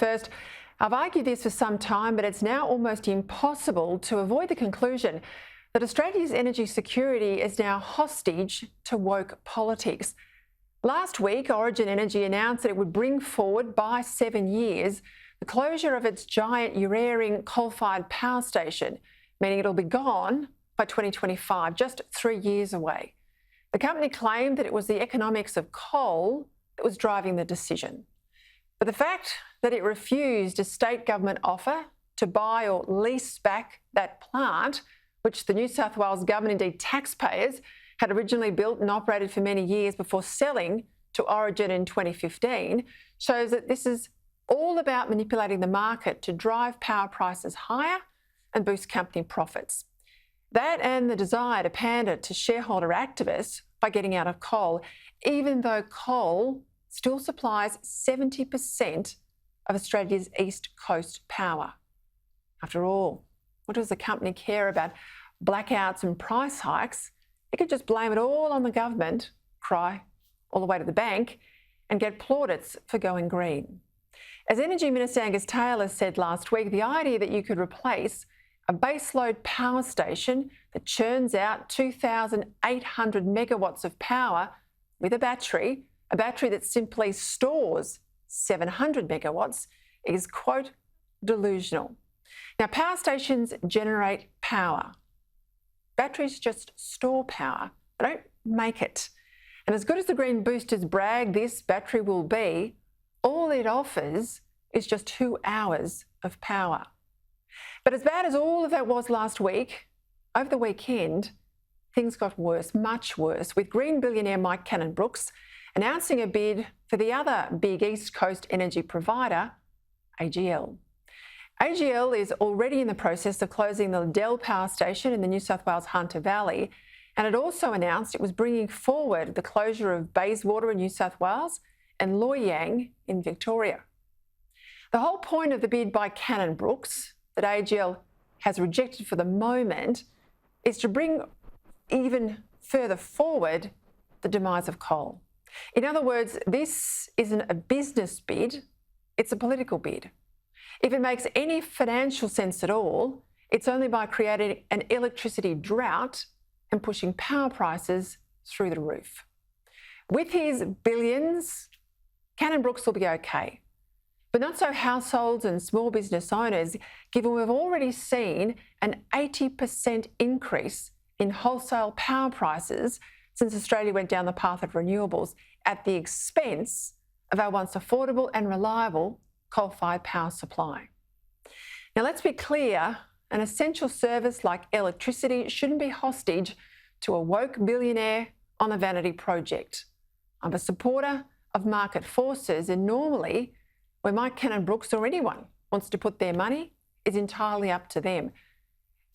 First, I've argued this for some time, but it's now almost impossible to avoid the conclusion that Australia's energy security is now hostage to woke politics. Last week, Origin Energy announced that it would bring forward by 7 years the closure of its giant Uraring coal-fired power station, meaning it'll be gone by 2025, just 3 years away. The company claimed that it was the economics of coal that was driving the decision. But the fact that it refused a state government offer to buy or lease back that plant, which the New South Wales government, indeed taxpayers, had originally built and operated for many years before selling to Origin in 2015, shows that this is all about manipulating the market to drive power prices higher and boost company profits. That and the desire to pander to shareholder activists by getting out of coal, even though coal still supplies 70% of Australia's East Coast power. After all, what does the company care about blackouts and price hikes? It could just blame it all on the government, cry all the way to the bank, and get plaudits for going green. As Energy Minister Angus Taylor said last week, the idea that you could replace a baseload power station that churns out 2,800 megawatts of power with a battery that simply stores 700 megawatts is, quote, delusional. Now, power stations generate power. Batteries just store power. They don't make it. And as good as the green boosters brag this battery will be, all it offers is just 2 hours of power. But as bad as all of that was last week, over the weekend, things got worse, much worse, with Green billionaire Mike Cannon-Brookes announcing a bid for the other big East Coast energy provider, AGL. AGL is already in the process of closing the Liddell power station in the New South Wales Hunter Valley, and it also announced it was bringing forward the closure of Bayswater in New South Wales and Loy Yang in Victoria. The whole point of the bid by Cannon-Brookes that AGL has rejected for the moment is to bring even further forward the demise of coal. In other words, this isn't a business bid, it's a political bid. If it makes any financial sense at all, it's only by creating an electricity drought and pushing power prices through the roof. With his billions, Cannon-Brookes will be okay, but not so households and small business owners, given we've already seen an 80% increase in wholesale power prices since Australia went down the path of renewables at the expense of our once affordable and reliable coal-fired power supply. Now, let's be clear, an essential service like electricity shouldn't be hostage to a woke billionaire on a vanity project. I'm a supporter of market forces, and normally where Mike Cannon-Brookes or anyone wants to put their money is entirely up to them.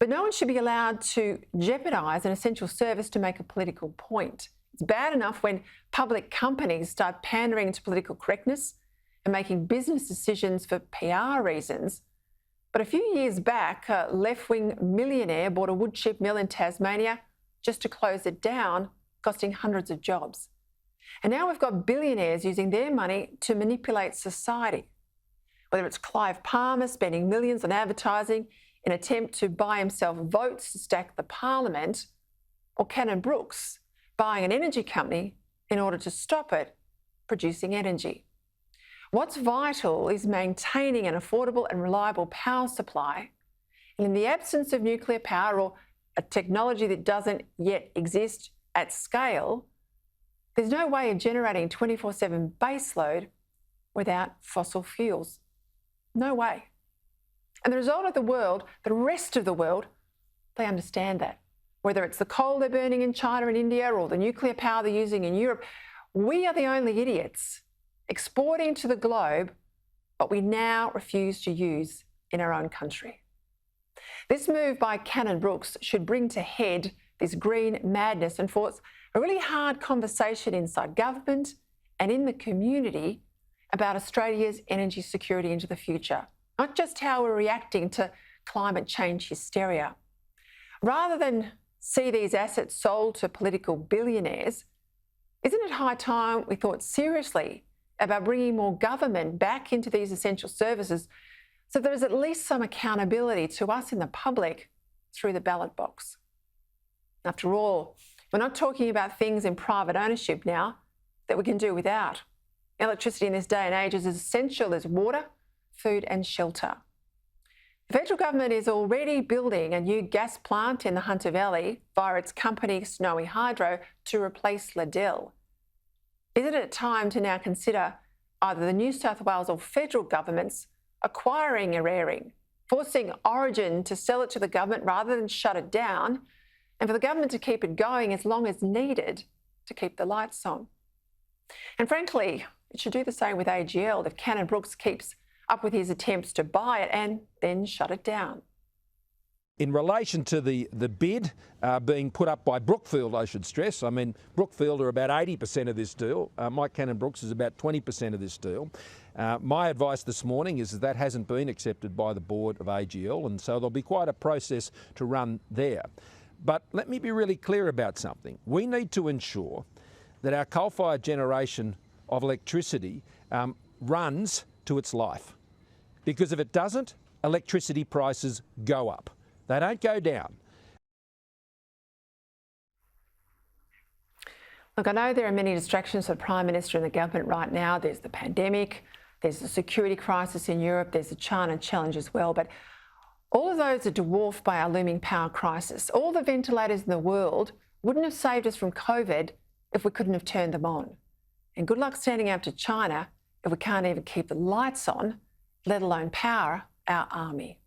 But no one should be allowed to jeopardise an essential service to make a political point. It's bad enough when public companies start pandering to political correctness and making business decisions for PR reasons. But a few years back, a left-wing millionaire bought a wood chip mill in Tasmania just to close it down, costing hundreds of jobs. And now we've got billionaires using their money to manipulate society. Whether it's Clive Palmer spending millions on advertising in an attempt to buy himself votes to stack the parliament, or Cannon-Brookes buying an energy company in order to stop it producing energy. What's vital is maintaining an affordable and reliable power supply. And in the absence of nuclear power or a technology that doesn't yet exist at scale, there's no way of generating 24/7 baseload without fossil fuels. No way. And the result of the world, the rest of the world, they understand that. Whether it's the coal they're burning in China and India or the nuclear power they're using in Europe, we are the only idiots exporting to the globe what we now refuse to use in our own country. This move by Cannon-Brookes should bring to head this green madness and force a really hard conversation inside government and in the community about Australia's energy security into the future, not just how we're reacting to climate change hysteria. Rather than see these assets sold to political billionaires, isn't it high time we thought seriously about bringing more government back into these essential services so there is at least some accountability to us in the public through the ballot box. After all, we're not talking about things in private ownership now that we can do without. Electricity in this day and age is as essential as water, food and shelter. The federal government is already building a new gas plant in the Hunter Valley via its company Snowy Hydro to replace Liddell. Isn't it time to now consider either the New South Wales or federal governments acquiring Eraring, forcing Origin to sell it to the government rather than shut it down, and for the government to keep it going as long as needed to keep the lights on? And frankly, it should do the same with AGL if Cannon-Brookes keeps up with his attempts to buy it and then shut it down. In relation to the bid being put up by Brookfield, I should stress, I mean, Brookfield are about 80% of this deal. Mike Cannon-Brookes is about 20% of this deal. My advice this morning is that hasn't been accepted by the board of AGL, and so there'll be quite a process to run there. But let me be really clear about something. We need to ensure that our coal-fired generation of electricity runs to its life. Because if it doesn't, electricity prices go up. They don't go down. Look, I know there are many distractions for the Prime Minister and the government right now. There's the pandemic, there's the security crisis in Europe, there's the China challenge as well. But all of those are dwarfed by our looming power crisis. All the ventilators in the world wouldn't have saved us from COVID if we couldn't have turned them on. And good luck standing up to China if we can't even keep the lights on, let alone power our army.